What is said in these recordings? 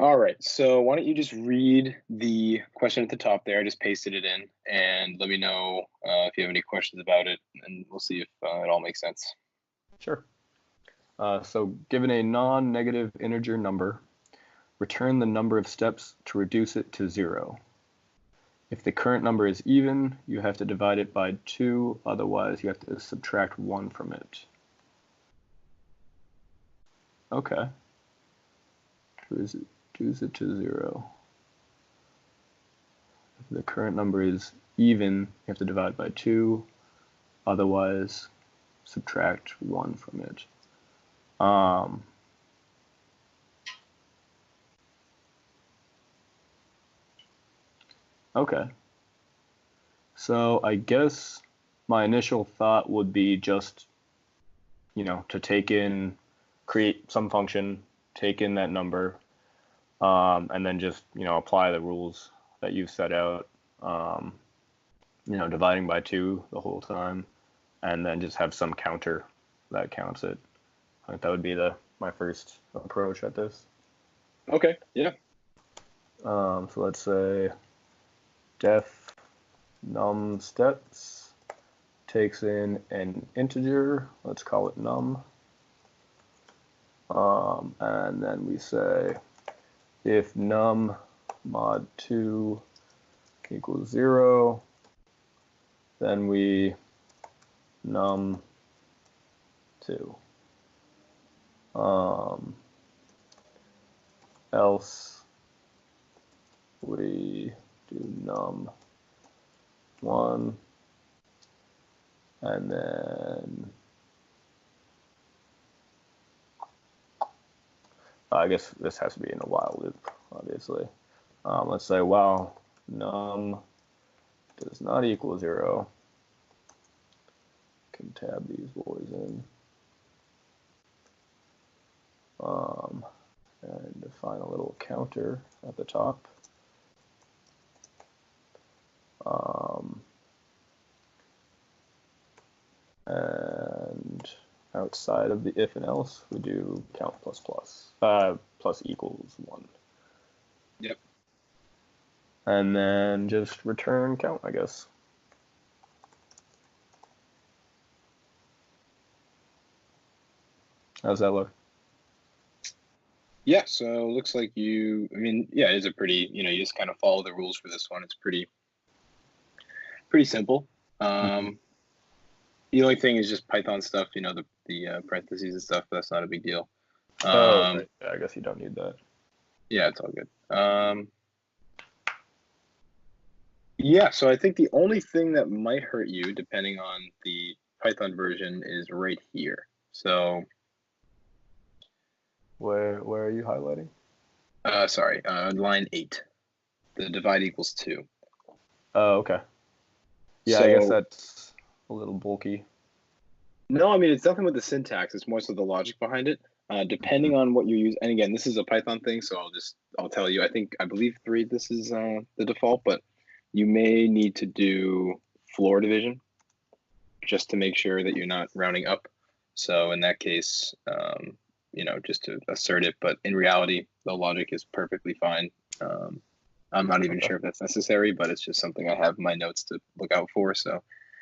All right, so why don't you just read the question at the top there? I just pasted it in, and let me know if you have any questions about it, and we'll see if it all makes sense. Sure. So given a non-negative integer number, return the number of steps to reduce it to 0. If the current number is even, you have to divide it by 2, otherwise you have to subtract 1 from it. Okay. Reduce it to 0. If the current number is even, you have to divide by 2, otherwise subtract 1 from it. Okay. So I guess my initial thought would be just, to create some function, take in that number, and then just, apply the rules that you've set out, dividing by 2 the whole time, and then just have some counter that counts it. I think that would be my first approach at this. Okay, yeah. So let's say def num steps takes in an integer, let's call it num, and then we say if num mod 2 equals 0, then we num 2. Else we do num 1, and then I guess this has to be in a while loop, obviously. Let's say while num does not equal 0, can tab these boys in, and define a little counter at the top. And outside of the if and else, we do count plus equals 1. Yep. And then just return count, I guess. How's that look? Yeah, so it looks like it is a pretty, you just kind of follow the rules for this one. It's pretty simple. The only thing is just Python stuff, the parentheses and stuff. That's not a big deal. Right. I guess you don't need that. Yeah, it's all good. Yeah, so I think the only thing that might hurt you, depending on the Python version, is right here. So where are you highlighting? Sorry, line 8. The divide equals 2. Oh, okay. Yeah, so, I guess that's a little bulky. No, it's nothing with the syntax. It's more so the logic behind it. Depending on what you use, and again, this is a Python thing, so I'll tell you. I believe 3. This is the default, but you may need to do floor division just to make sure that you're not rounding up. So in that case, just to assert it. But in reality, the logic is perfectly fine. I'm not even sure if that's necessary, but it's just something I have in my notes to look out for. So.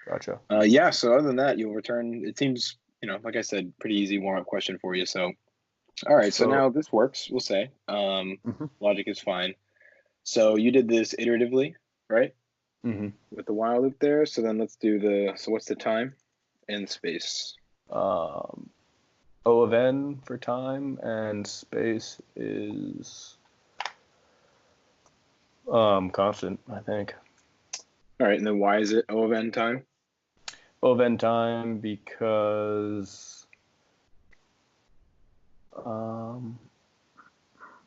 Gotcha. Yeah, so other than that, you'll return. It seems, like I said, pretty easy warm-up question for you. So, all right, so now this works, we'll say. Logic is fine. So you did this iteratively, right? With the while loop there. So then let's do so what's the time and space? O of n for time, and space is constant, I think. All right, and then why is it O of n time? O of n time because oh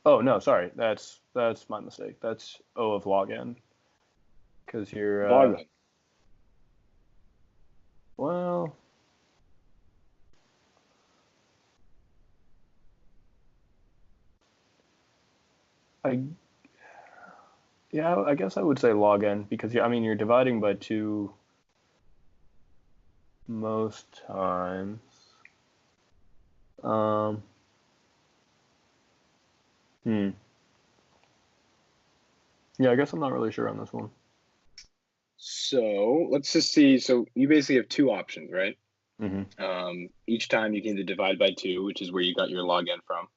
no, sorry, that's my mistake. That's O of log n, because you're log n. Well, I guess I would say log n, because you're dividing by 2 most times. Yeah, I guess I'm not really sure on this one. So let's just see. So you basically have two options, right? Mm-hmm. Each time you can either divide by 2, which is where you got your log n from,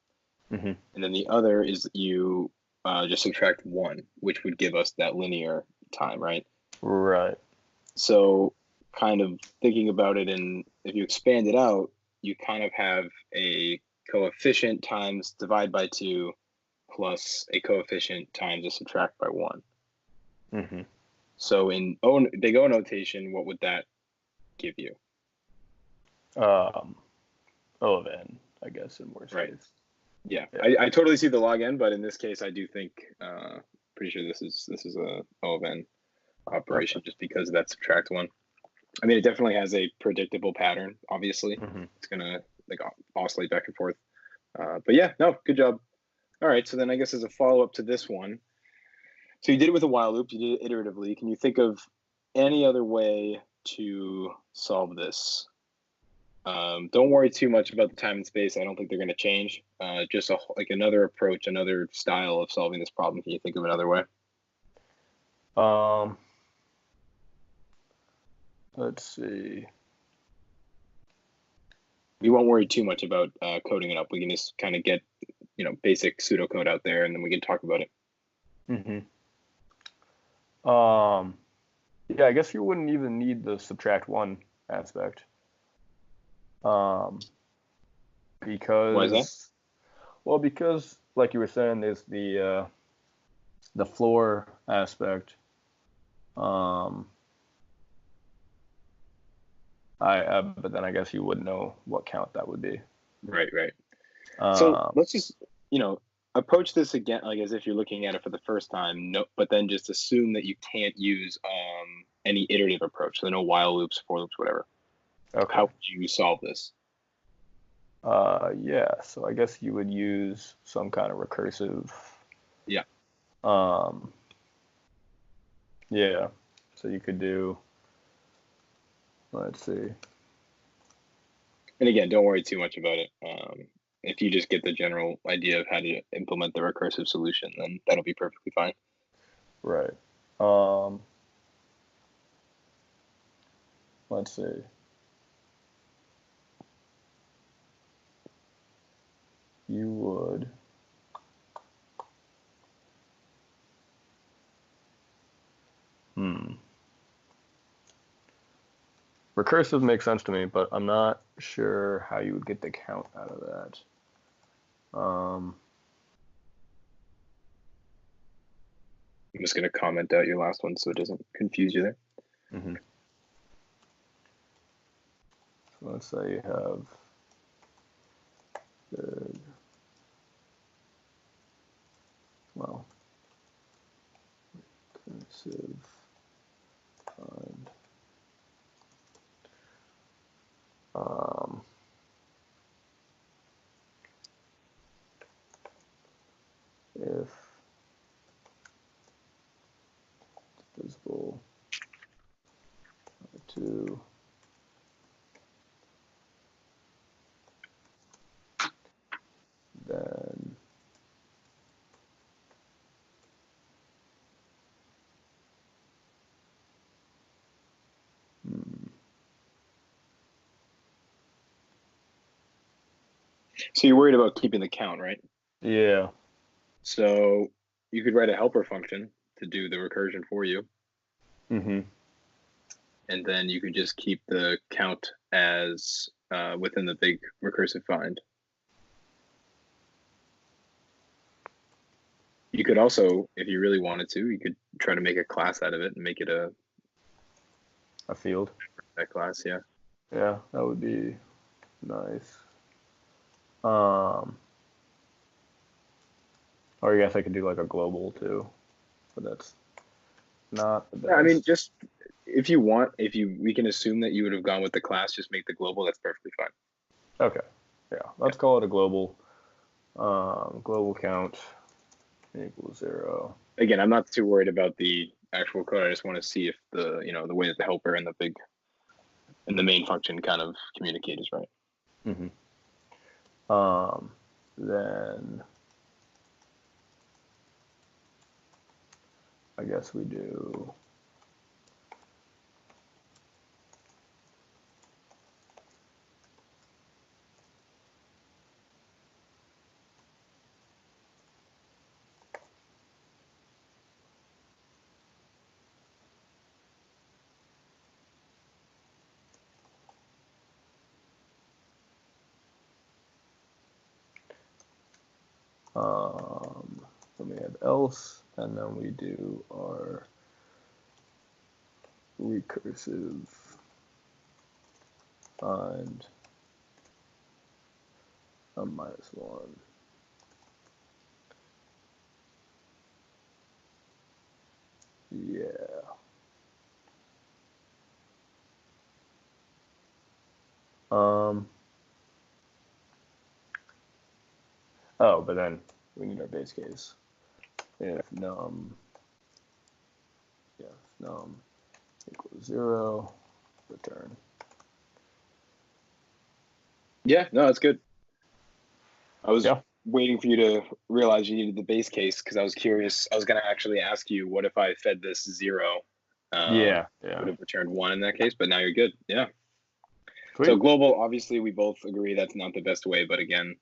Mm-hmm. and then the other is you just subtract 1, which would give us that linear time, right? Right. So kind of thinking about it, and if you expand it out, you kind of have a coefficient times divide by 2 plus a coefficient times a subtract by 1. Mm-hmm. So in big O notation, what would that give you? O of n, I guess, in worst Right. case. Yeah, Yeah. I totally see the log n, but in this case, I do think pretty sure this is a O of n operation, Okay. just because of that subtract 1. I mean, it definitely has a predictable pattern. Obviously, Mm-hmm. it's gonna like oscillate back and forth. But yeah, no, good job. All right, so then I guess as a follow up to this one, so you did it with a while loop, you did it iteratively. Can you think of any other way to solve this? Don't worry too much about the time and space. I don't think they're going to change. Just like another approach, another style of solving this problem. Can you think of another way? Let's see. We won't worry too much about coding it up. We can just kind of get, basic pseudocode out there, and then we can talk about it. Mm-hmm. Yeah, I guess you wouldn't even need the subtract 1 aspect. Why is that? Because like you were saying, there's the floor aspect. But then I guess you wouldn't know what count that would be. Right, right. So Um, let's just, approach this again, like as if you're looking at it for the first time. No, but then just assume that you can't use any iterative approach. So no while loops, for loops, whatever. okay. How would you solve this? Yeah, so I guess you would use some kind of recursive. Yeah. Um, yeah, so you could do, let's see. And again, don't worry too much about it. If you just get the general idea of how to implement the recursive solution, then that'll be perfectly fine. Right. Let's see. You would. Recursive makes sense to me, but I'm not sure how you would get the count out of that. I'm just going to comment out your last one so it doesn't confuse you there. Mm-hmm. So let's say you have the, well, recursive find. If divisible by 2, then So you're worried about keeping the count, right? yeah. So you could write a helper function to do the recursion for you. Mm-hmm. And then you could just keep the count as within the big recursive find. You could also, if you really wanted to, you could try to make a class out of it and make it a field. that class, yeah. Yeah, that would be nice. Or I guess I could do like a global too, but that's not the Yeah, I mean, best. just if you want, we can assume that you would have gone with the class, just make the global. That's perfectly fine. Okay. Yeah, let's call it a global. Global count equals 0. Again, I'm not too worried about the actual code. I just want to see if the way that the helper and the main function kind of communicate is right. Mm-hmm. Then I guess we do then we have else, and then we do our recursive find a -1. Yeah. Oh, but then we need our base case. If num equals 0, return. Yeah, no, that's good. I was waiting for you to realize you needed the base case because I was curious. I was going to actually ask you, what if I fed this 0? Yeah. Would have returned 1 in that case, but now you're good. Yeah. Sweet. So global, obviously, we both agree that's not the best way, but again,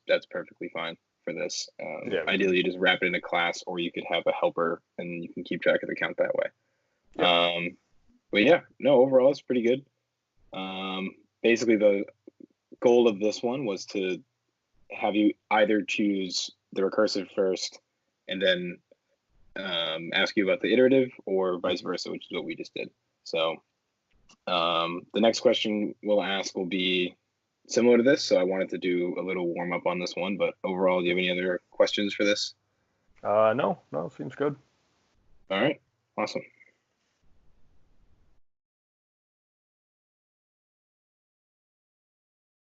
that's perfectly fine for this. Ideally, you just wrap it in a class, or you could have a helper, and you can keep track of the count that way. Yeah. But yeah, no, overall, it's pretty good. Basically, the goal of this one was to have you either choose the recursive first and then ask you about the iterative, or vice versa, which is what we just did. So the next question we'll ask will be similar to this. So I wanted to do a little warm up on this one, but overall, do you have any other questions for this? No, seems good. All right, awesome.